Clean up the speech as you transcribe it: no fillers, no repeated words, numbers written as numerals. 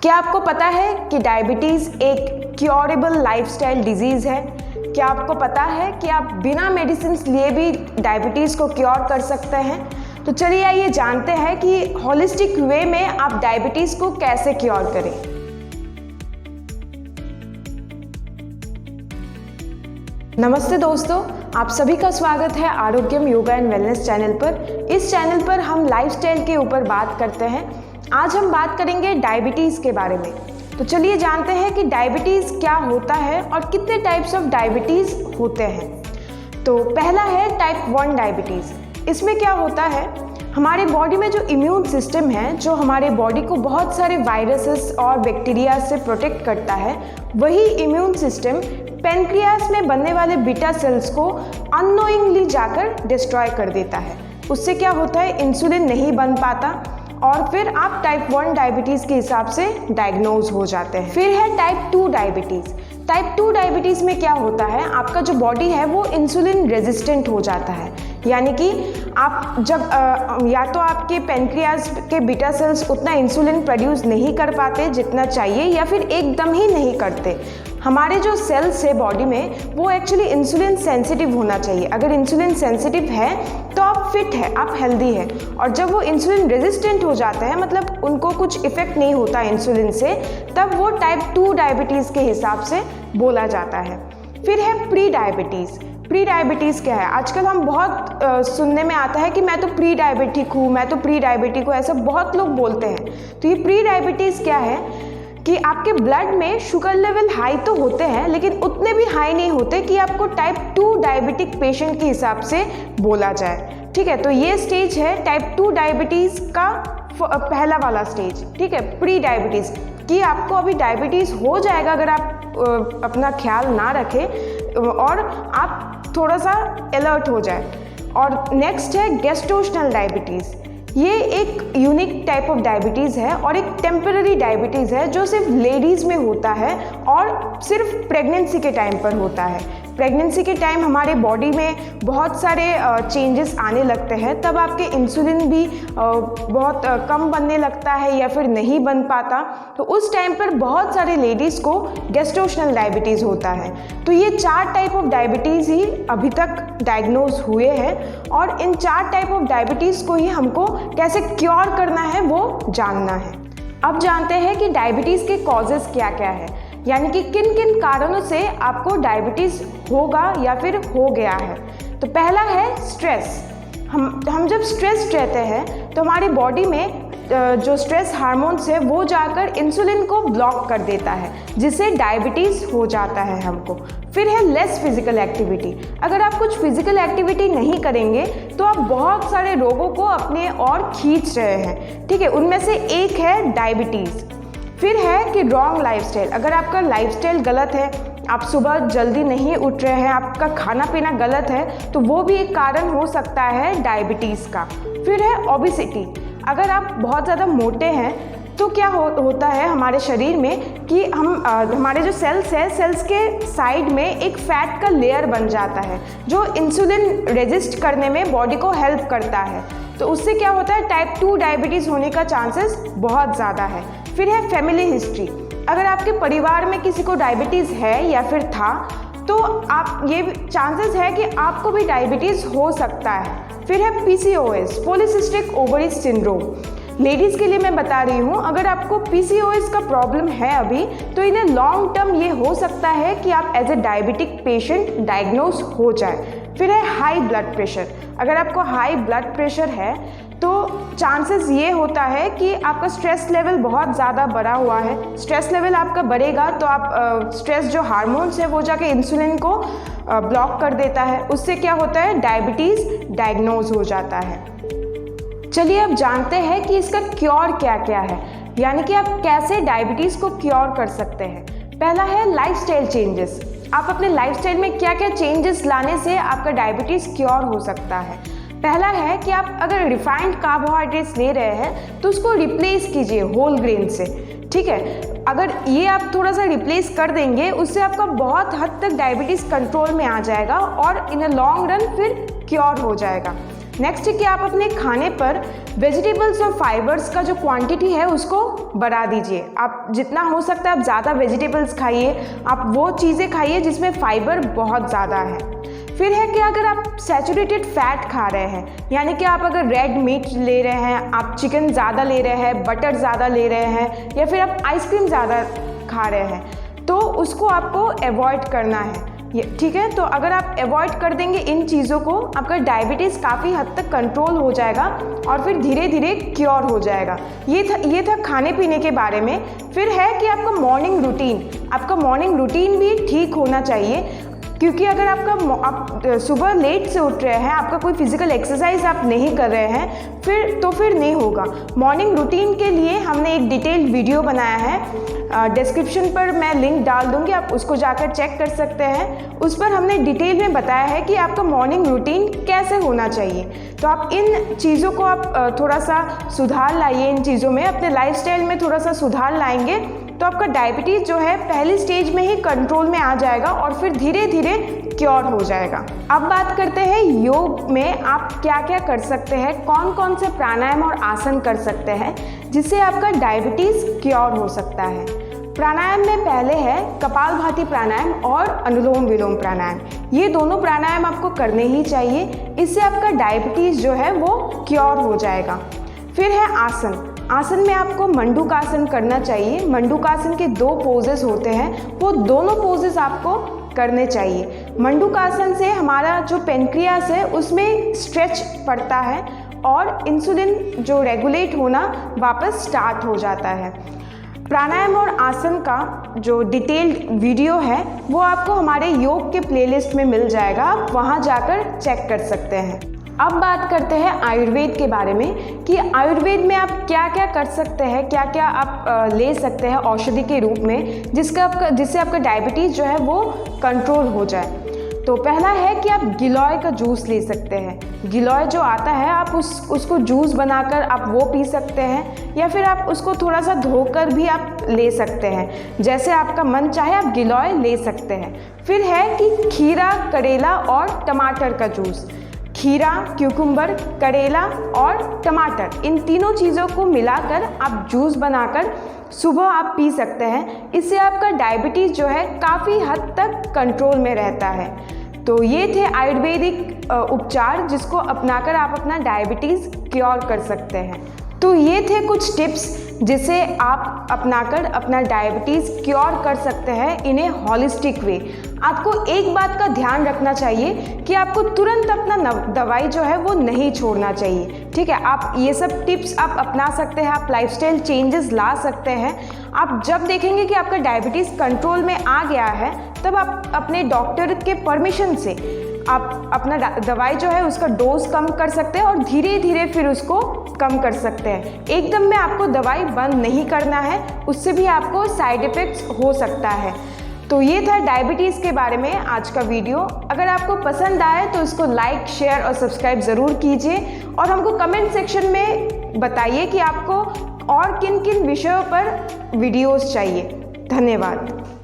क्या आपको पता है कि डायबिटीज़ एक क्योरेबल लाइफस्टाइल डिजीज़ है? क्या आपको पता है कि आप बिना मेडिसिन लिए भी डायबिटीज़ को क्योर कर सकते हैं? तो चलिए आइए जानते हैं कि होलिस्टिक वे में आप डायबिटीज़ को कैसे क्योर करें। नमस्ते दोस्तों, आप सभी का स्वागत है आरोग्यम योगा एंड वेलनेस चैनल पर। इस चैनल पर हम लाइफस्टाइल के ऊपर बात करते हैं। आज हम बात करेंगे डायबिटीज़ के बारे में। तो चलिए जानते हैं कि डायबिटीज़ क्या होता है और कितने टाइप्स ऑफ डायबिटीज़ होते हैं। तो पहला है टाइप 1 डायबिटीज़। इसमें क्या होता है, हमारे बॉडी में जो इम्यून सिस्टम है, जो हमारे बॉडी को बहुत सारे वायरसेस और बैक्टीरिया से प्रोटेक्ट करता है, वही इम्यून सिस्टम पेनक्रियास में बनने वाले बीटा सेल्स को अननोइंगली जाकर डिस्ट्रॉय कर देता है। उससे क्या होता है, इंसुलिन नहीं बन पाता और फिर आप टाइप 1 डायबिटीज़ के हिसाब से डायग्नोज हो जाते हैं। फिर है टाइप 2 डायबिटीज़। टाइप 2 डायबिटीज़ में क्या होता है, आपका जो बॉडी है वो इंसुलिन रेजिस्टेंट हो जाता है। यानी कि आप जब या तो आपके पेनक्रियास के बीटा सेल्स उतना इंसुलिन प्रोड्यूस नहीं कर पाते जितना चाहिए, या फिर एकदम ही नहीं करते। हमारे जो सेल्स है बॉडी में वो एक्चुअली इंसुलिन सेंसिटिव होना चाहिए। अगर इंसुलिन सेंसिटिव है तो आप फिट है, आप हेल्दी है। और जब वो इंसुलिन रेजिस्टेंट हो जाते हैं, मतलब उनको कुछ इफेक्ट नहीं होता इंसुलिन से, तब वो टाइप 2 डायबिटीज़ के हिसाब से बोला जाता है। फिर है प्री डायबिटीज़। प्री डायबिटीज़ क्या है, आजकल हम बहुत सुनने में आता है कि मैं तो प्री डायबिटिक हूँ, मैं तो प्री डायबिटिक हूँ, ऐसा बहुत लोग बोलते हैं। तो ये प्री डायबिटीज़ क्या है कि आपके ब्लड में शुगर लेवल हाई तो होते हैं, लेकिन उतने भी हाई नहीं होते कि आपको टाइप 2 डायबिटिक पेशेंट के हिसाब से बोला जाए। ठीक है, तो ये स्टेज है टाइप 2 डायबिटीज़ का पहला वाला स्टेज। ठीक है, प्री डायबिटीज़ कि आपको अभी डायबिटीज़ हो जाएगा अगर आप अपना ख्याल ना रखें और आप थोड़ा सा अलर्ट हो जाए। और नेक्स्ट है गेस्टेशनल डायबिटीज़। ये एक यूनिक टाइप ऑफ डायबिटीज़ है और एक टेम्पररी डायबिटीज़ है जो सिर्फ लेडीज़ में होता है और सिर्फ प्रेगनेंसी के टाइम पर होता है। प्रेगनेंसी के टाइम हमारे बॉडी में बहुत सारे चेंजेस आने लगते हैं, तब आपके इंसुलिन भी बहुत कम बनने लगता है या फिर नहीं बन पाता। तो उस टाइम पर बहुत सारे लेडीज़ को गेस्टेशनल डायबिटीज़ होता है। तो ये 4 टाइप ऑफ डायबिटीज़ ही अभी तक डायग्नोज हुए हैं और इन 4 टाइप ऑफ डायबिटीज़ को ही हमको कैसे क्योर करना है वो जानना है। अब जानते हैं कि डायबिटीज़ के कॉजेज़ क्या क्या है, यानी कि किन किन कारणों से आपको डायबिटीज़ होगा या फिर हो गया है। तो पहला है स्ट्रेस। हम जब स्ट्रेस रहते हैं तो हमारी बॉडी में जो स्ट्रेस हार्मोन्स है वो जाकर इंसुलिन को ब्लॉक कर देता है, जिससे डायबिटीज़ हो जाता है हमको। फिर है लेस फिजिकल एक्टिविटी। अगर आप कुछ फिजिकल एक्टिविटी नहीं करेंगे तो आप बहुत सारे रोगों को अपने और खींच रहे हैं। ठीक है, उनमें से एक है डायबिटीज़। फिर है कि रॉन्ग लाइफस्टाइल। अगर आपका लाइफस्टाइल गलत है, आप सुबह जल्दी नहीं उठ रहे हैं, आपका खाना पीना गलत है, तो वो भी एक कारण हो सकता है डायबिटीज़ का। फिर है ओबेसिटी। अगर आप बहुत ज़्यादा मोटे हैं तो क्या होता है हमारे शरीर में कि हमारे जो सेल्स है, सेल्स के साइड में एक फैट का लेयर बन जाता है जो इंसुलिन रेजिस्ट करने में बॉडी को हेल्प करता है। तो उससे क्या होता है, टाइप 2 डायबिटीज़ होने का चांसेस बहुत ज़्यादा है। फिर है फैमिली हिस्ट्री। अगर आपके परिवार में किसी को डायबिटीज़ है या फिर था, तो आप ये चांसेस है कि आपको भी डायबिटीज़ हो सकता है। फिर है PCOS, polycystic ovary syndrome. Ladies के लिए मैं बता रही हूँ, अगर आपको PCOS का प्रॉब्लम है अभी, तो इन्हें लॉन्ग टर्म ये हो सकता है कि आप as a diabetic patient diagnose हो जाए। फिर है हाई ब्लड प्रेशर। अगर आपको हाई ब्लड प्रेशर है तो चांसेस ये होता है कि आपका स्ट्रेस लेवल बहुत ज़्यादा बढ़ा हुआ है। स्ट्रेस लेवल आपका बढ़ेगा तो आप स्ट्रेस जो हार्मोन्स है वो जाके इंसुलिन को ब्लॉक कर देता है। उससे क्या होता है, डायबिटीज़ डायग्नोज हो जाता है। चलिए अब जानते हैं कि इसका क्योर क्या क्या है, यानी कि आप कैसे डायबिटीज़ को क्योर कर सकते हैं। पहला है लाइफस्टाइल चेंजेस। आप अपने लाइफस्टाइल में क्या क्या चेंजेस लाने से आपका डायबिटीज़ क्योर हो सकता है। पहला है कि आप अगर रिफाइंड कार्बोहाइड्रेट्स ले रहे हैं तो उसको रिप्लेस कीजिए होल ग्रेन से। ठीक है, अगर ये आप थोड़ा सा रिप्लेस कर देंगे, उससे आपका बहुत हद तक डायबिटीज़ कंट्रोल में आ जाएगा और इन अ लॉन्ग रन फिर क्योर हो जाएगा। नेक्स्ट है कि आप अपने खाने पर वेजिटेबल्स और फाइबर्स का जो क्वांटिटी है उसको बढ़ा दीजिए। आप जितना हो सकता है आप ज़्यादा वेजिटेबल्स खाइए, आप वो चीज़ें खाइए जिसमें फाइबर बहुत ज़्यादा है। फिर है कि अगर आप सैचुरेटेड फैट खा रहे हैं, यानी कि आप अगर रेड मीट ले रहे हैं, आप चिकन ज़्यादा ले रहे हैं, बटर ज़्यादा ले रहे हैं, या फिर आप आइसक्रीम ज़्यादा खा रहे हैं, तो उसको आपको अवॉइड करना है। ठीक है, तो अगर आप अवॉइड कर देंगे इन चीज़ों को, आपका डायबिटीज़ काफ़ी हद तक कंट्रोल हो जाएगा और फिर धीरे धीरे क्योर हो जाएगा। ये था खाने पीने के बारे में। फिर है कि आपका मॉर्निंग रूटीन भी ठीक होना चाहिए, क्योंकि अगर आप सुबह लेट से उठ रहे हैं, आपका कोई फिजिकल एक्सरसाइज आप नहीं कर रहे हैं, फिर नहीं होगा। मॉर्निंग रूटीन के लिए हमने एक डिटेल्ड वीडियो बनाया है, डिस्क्रिप्शन पर मैं लिंक डाल दूंगी, आप उसको जाकर चेक कर सकते हैं। उस पर हमने डिटेल में बताया है कि आपका मॉर्निंग रूटीन कैसे होना चाहिए। तो आप इन चीज़ों को आप थोड़ा सा सुधार लाइए, इन चीज़ों में अपने लाइफस्टाइल में थोड़ा सा सुधार लाएंगे तो आपका डायबिटीज़ जो है पहली स्टेज में ही कंट्रोल में आ जाएगा और फिर धीरे धीरे क्योर हो जाएगा। अब बात करते हैं योग में आप क्या क्या कर सकते हैं, कौन कौन से प्राणायाम और आसन कर सकते हैं जिससे आपका डायबिटीज़ क्योर हो सकता है। प्राणायाम में पहले है कपालभाति प्राणायाम और अनुलोम विलोम प्राणायाम। ये दोनों प्राणायाम आपको करने ही चाहिए, इससे आपका डायबिटीज़ जो है वो क्योर हो जाएगा। फिर है आसन में आपको मंडूकासन करना चाहिए। मंडूकासन के 2 पोजेस होते हैं, वो दोनों पोजेस आपको करने चाहिए। मंडूकासन से हमारा जो पेनक्रियास है उसमें स्ट्रेच पड़ता है और इंसुलिन जो रेगुलेट होना वापस स्टार्ट हो जाता है। प्राणायाम और आसन का जो डिटेल्ड वीडियो है वो आपको हमारे योग के प्लेलिस्ट में मिल जाएगा, आप वहाँ जाकर चेक कर सकते हैं। अब बात करते हैं आयुर्वेद के बारे में कि आयुर्वेद में आप क्या क्या कर सकते हैं, क्या क्या आप ले सकते हैं औषधि के रूप में जिससे आपका डायबिटीज़ जो है वो कंट्रोल हो जाए। तो पहला है कि आप गिलोय का जूस ले सकते हैं। गिलोय जो आता है आप उसको जूस बनाकर आप वो पी सकते हैं, या फिर आप उसको थोड़ा सा धोकर भी आप ले सकते हैं, जैसे आपका मन चाहे आप गिलोय ले सकते हैं। फिर है कि खीरा, करेला और टमाटर का जूस। खीरा, क्यूकुम्बर, करेला और टमाटर, इन तीनों चीज़ों को मिलाकर आप जूस बनाकर सुबह आप पी सकते हैं। इससे आपका डायबिटीज़ जो है काफ़ी हद तक कंट्रोल में रहता है। तो ये थे आयुर्वेदिक उपचार जिसको अपनाकर आप अपना डायबिटीज़ क्योर कर सकते हैं। तो ये थे कुछ टिप्स जिसे आप अपनाकर अपना डायबिटीज़ क्योर कर सकते हैं इन ए हॉलिस्टिक वे। आपको एक बात का ध्यान रखना चाहिए कि आपको तुरंत अपना दवाई जो है वो नहीं छोड़ना चाहिए। ठीक है, आप ये सब टिप्स आप अपना सकते हैं, आप लाइफस्टाइल चेंजेस ला सकते हैं। आप जब देखेंगे कि आपका डायबिटीज़ कंट्रोल में आ गया है तब आप अपने डॉक्टर के परमिशन से आप अपना दवाई जो है उसका डोज कम कर सकते हैं और धीरे धीरे फिर उसको कम कर सकते हैं। एकदम में आपको दवाई बंद नहीं करना है, उससे भी आपको साइड इफ़ेक्ट्स हो सकता है। तो ये था डायबिटीज़ के बारे में आज का वीडियो। अगर आपको पसंद आए तो इसको लाइक, शेयर और सब्सक्राइब ज़रूर कीजिए और हमको कमेंट सेक्शन में बताइए कि आपको और किन किन विषयों पर वीडियोज़ चाहिए। धन्यवाद।